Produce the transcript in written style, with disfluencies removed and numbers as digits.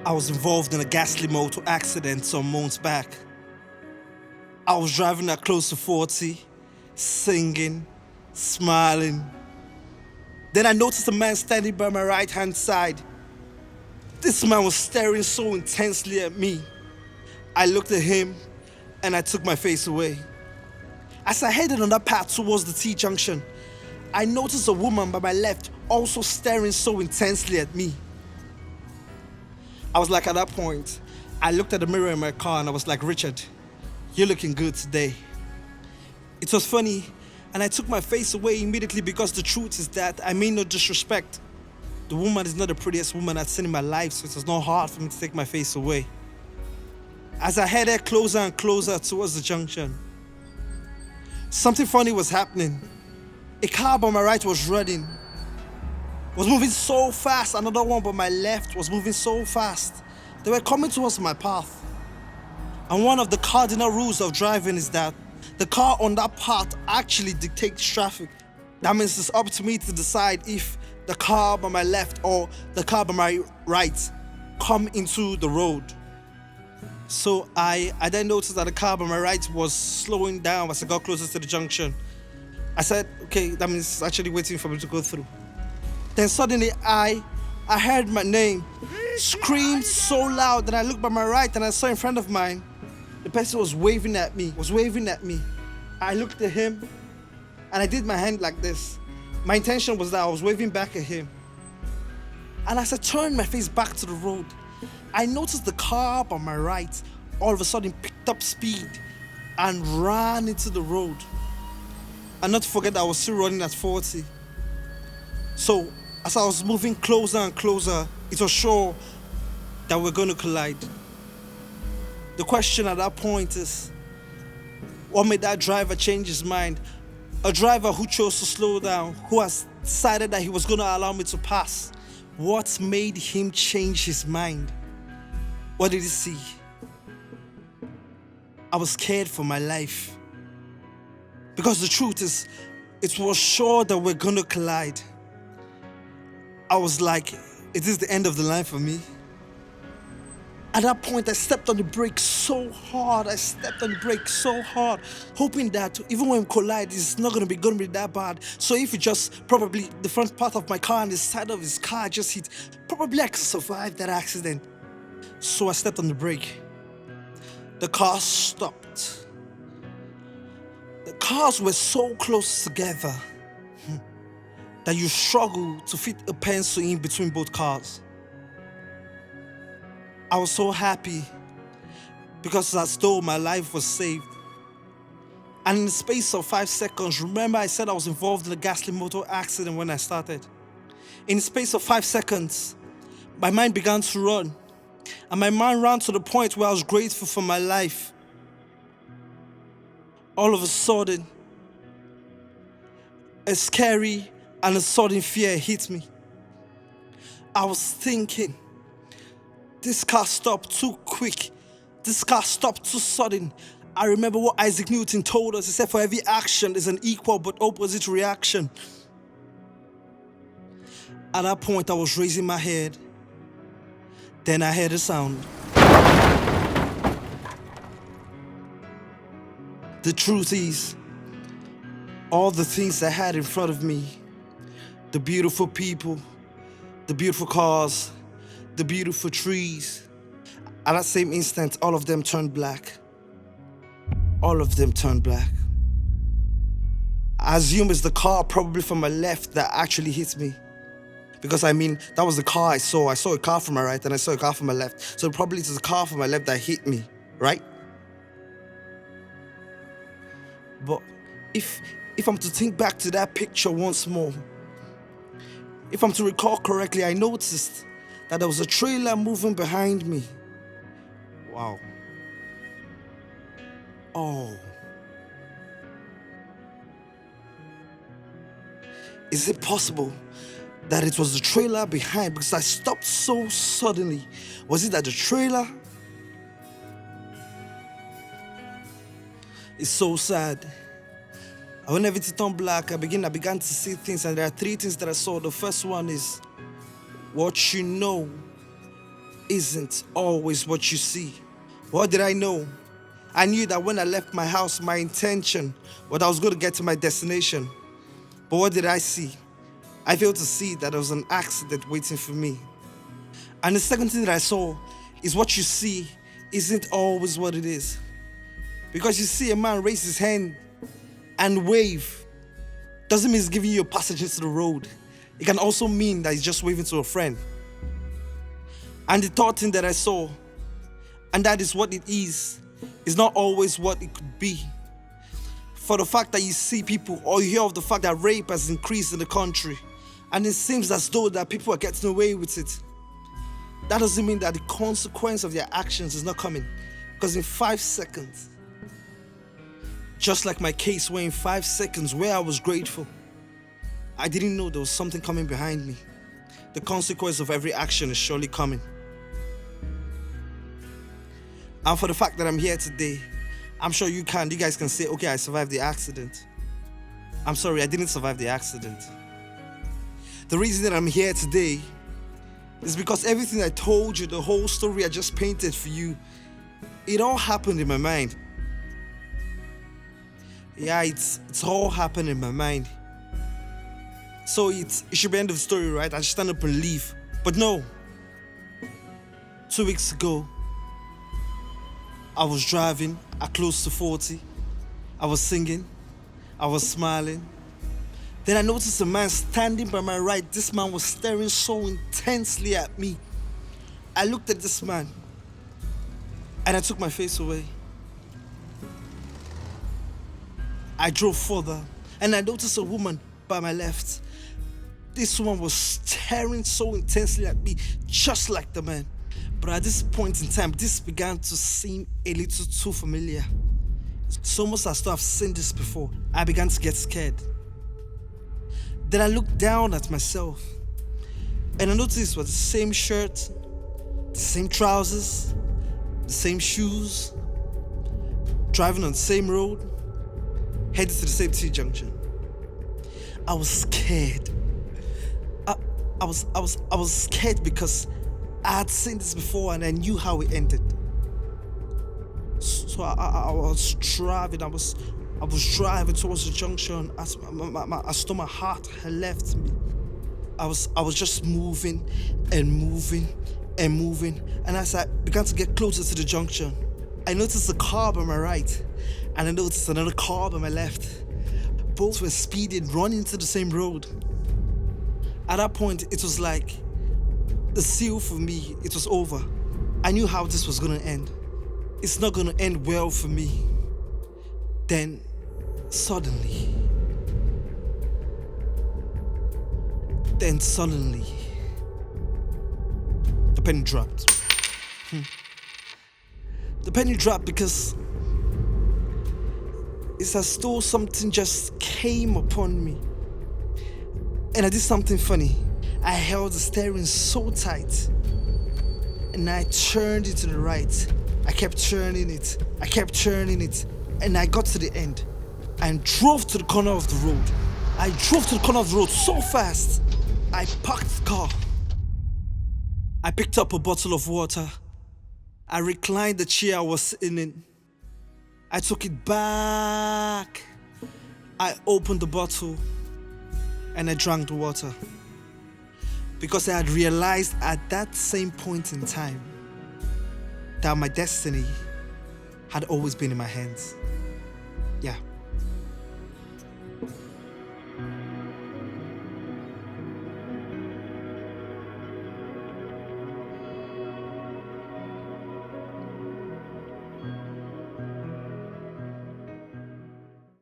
I was involved in a ghastly motor accident some months back. I was driving at close to 40, singing, smiling. Then I noticed a man standing by my right hand side. This man was staring so intensely at me. I looked at him and I took my face away. As I headed on that path towards the T junction, I noticed a woman by my left also staring so intensely at me. I was like, at that point, I looked at the mirror in my car and I was like, Richard, you're looking good today. It was funny, and I took my face away immediately because the truth is that I mean no disrespect. The woman is not the prettiest woman I've seen in my life, so it was not hard for me to take my face away. As I headed closer and closer towards the junction, something funny was happening. A car by my right was running, was moving so fast. Another one by my left was moving so fast. They were coming towards my path. And one of the cardinal rules of driving is that the car on that path actually dictates traffic. That means it's up to me to decide if the car by my left or the car by my right come into the road. So I then noticed that the car by my right was slowing down as I got closer to the junction. I said, okay, that means it's actually waiting for me to go through. Then suddenly I heard my name screamed so loud that I looked by my right and I saw in front of mine, the person was waving at me. I looked at him and I did my hand like this. My intention was that I was waving back at him. And as I turned my face back to the road, I noticed the car by my right all of a sudden picked up speed and ran into the road. And not to forget that I was still running at 40. So as I was moving closer and closer, it was sure that we're going to collide. The question at that point is, what made that driver change his mind? A driver who chose to slow down, who has decided that he was going to allow me to pass. What made him change his mind? What did he see? I was scared for my life. Because the truth is, it was sure that we're going to collide. I was like, is this the end of the line for me? At that point, I stepped on the brake so hard. Hoping that even when we collide, it's not going to be that bad. So if it just probably the front part of my car and the side of his car just hit, probably I could survive that accident. So I stepped on the brake. The car stopped. The cars were so close together that you struggle to fit a pencil in between both cars. I was so happy because it's as though my life was saved. And in the space of 5 seconds, remember I said I was involved in a ghastly motor accident when I started. In the space of 5 seconds, my mind began to run. And my mind ran to the point where I was grateful for my life. All of a sudden, a scary and a sudden fear hit me. I was thinking, this car stopped too quick. This car stopped too sudden. I remember what Isaac Newton told us. He said, for every action, there's an equal but opposite reaction. At that point, I was raising my head. Then I heard a sound. The truth is, all the things I had in front of me, the beautiful people, the beautiful cars, the beautiful trees, at that same instant, all of them turned black. All of them turned black. I assume it's the car probably from my left that actually hit me. Because I mean, that was the car I saw. I saw a car from my right and I saw a car from my left. So probably it's the car from my left that hit me, right? But if I'm to think back to that picture once more, if I'm to recall correctly, I noticed that there was a trailer moving behind me. Wow. Oh. Is it possible that it was the trailer behind? Because I stopped so suddenly. Was it that the trailer? It's so sad. And when everything turned black, I began to see things, and there are 3 things that I saw. The first one is what you know isn't always what you see. What did I know? I knew that when I left my house, my intention was I was going to get to my destination. But what did I see? I failed to see that there was an accident waiting for me. And the second thing that I saw is what you see isn't always what it is. Because you see a man raise his hand and wave doesn't mean he's giving you a passage into the road. It can also mean that he's just waving to a friend. And the third thing that I saw, and that is what it is not always what it could be. For the fact that you see people or you hear of the fact that rape has increased in the country, and it seems as though that people are getting away with it, that doesn't mean that the consequence of their actions is not coming. Because in 5 seconds, just like my case where in 5 seconds where I was grateful, I didn't know there was something coming behind me. The consequence of every action is surely coming. And for the fact that I'm here today, I'm sure you guys can say, okay, I survived the accident. I'm sorry, I didn't survive the accident. The reason that I'm here today is because everything I told you, the whole story I just painted for you, it all happened in my mind. Yeah, it's all happened in my mind. So it should be the end of the story, right? I just stand up and leave. But no. 2 weeks ago, I was driving at close to 40. I was singing. I was smiling. Then I noticed a man standing by my right. This man was staring so intensely at me. I looked at this man and I took my face away. I drove further and I noticed a woman by my left. This woman was staring so intensely at me, just like the man. But at this point in time, this began to seem a little too familiar. It's almost as though I've seen this before. I began to get scared. Then I looked down at myself and I noticed it was the same shirt, the same trousers, the same shoes, driving on the same road, headed to the same T-junction. I was scared. I was scared because I had seen this before and I knew how it ended. So I was driving. I was driving towards the junction. My stomach heart had left me. I was just moving and moving and moving. And as I began to get closer to the junction, I noticed a car by my right and I noticed another car by my left. Both were speeding, running to the same road. At that point, it was like the seal for me. It was over. I knew how this was gonna end. It's not gonna end well for me. Then, suddenly, the penny dropped. The penny dropped because it's as though something just came upon me. And I did something funny. I held the steering so tight and I turned it to the right. I kept turning it. And I got to the end and drove to the corner of the road. I drove to the corner of the road so fast. I parked the car. I picked up a bottle of water. I reclined the chair I was sitting in. I took it back. I opened the bottle and I drank the water. Because I had realized at that same point in time that my destiny had always been in my hands. Yeah.